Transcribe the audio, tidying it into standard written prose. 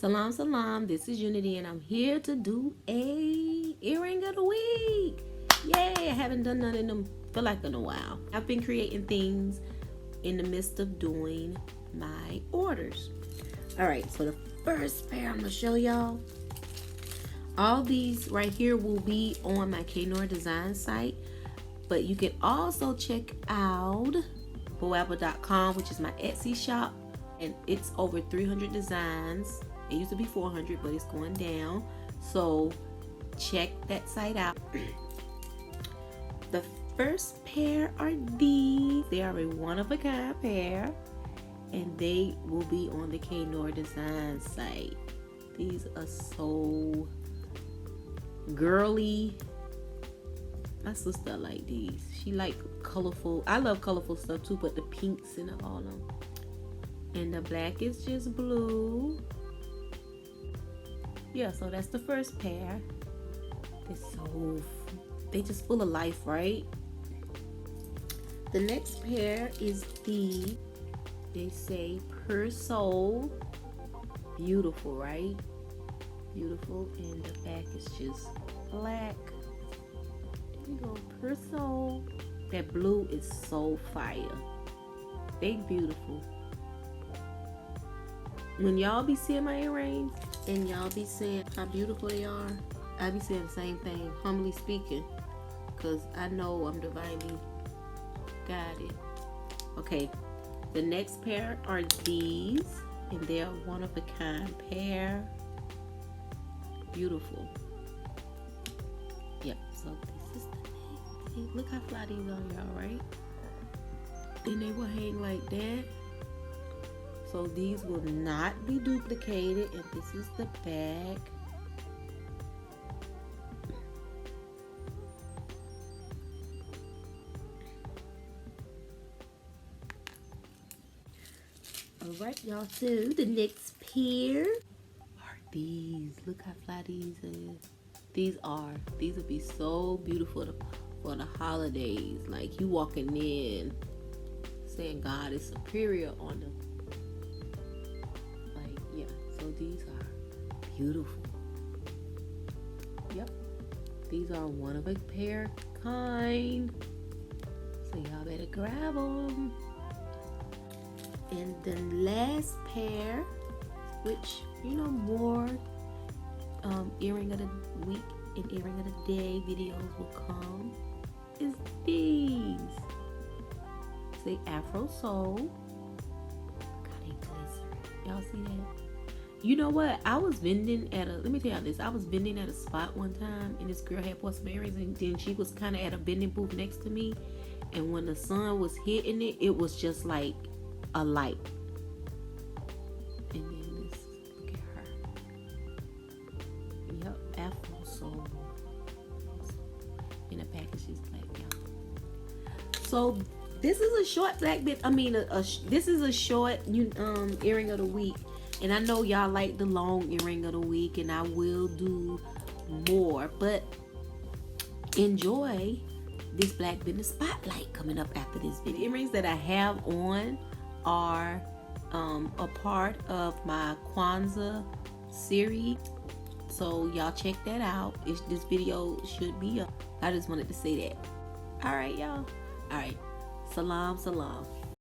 Salam salam, this is Unity and I'm here to do a earring of the week. Yay, I haven't done none of them feel like in a while. I've been creating things in the midst of doing my orders. Alright, so the first pair I'm going to show y'all. All these right here will be on my K.Noir Designs site. But you can also check out boabwart.com, which is my Etsy shop. And it's over 300 designs. It used to be 400, but it's going down. So check that site out. The first pair are these. They are a one-of-a-kind pair. And they will be on the K.Noir Designs site. These are so girly. My sister like these. She like colorful. I love colorful stuff too, but the pinks and all of them. And the black is just blue. Yeah, so that's the first pair. They just full of life, right? The next pair is they say per soul. Beautiful, right? Beautiful. And the back is just black. There you go, per soul. That blue is so fire. They beautiful. When y'all be seeing my earrings and y'all be saying how beautiful they are, I be saying the same thing, humbly speaking, because I know I'm divinely guided. Okay, the next pair are these, and they're one of a kind pair. Beautiful. Yep, so this is the next. Look how fly these are, y'all, right? And they will hang like that. So these will not be duplicated, and this is the back. Alright, y'all, so the next pair are these. Look how fly these is. These will be so beautiful for the holidays. Like you walking in saying God is superior on them. Yeah, so these are beautiful. Yep, these are one of a pair kind. So y'all better grab them. And the last pair, which more earring of the week and earring of the day videos will come, is these. Say Afro Soul. Y'all see that? You know what? I was vending let me tell y'all this. I was vending at a spot one time, and this girl had bought some earrings, and then she was kind of at a vending booth next to me. And when the sun was hitting it, it was just like a light. And then this, look at her. Yep, Afro Soul. And the package is black, y'all. So this is a short black bit. I mean, this is a short earring of the week. And I know y'all like the long earring of the week, and I will do more. But enjoy this Black Business Spotlight coming up after this video. The earrings that I have on are a part of my Kwanzaa series. So y'all check that out. This video should be up. I just wanted to say that. Alright, y'all. Alright. Salam, salam.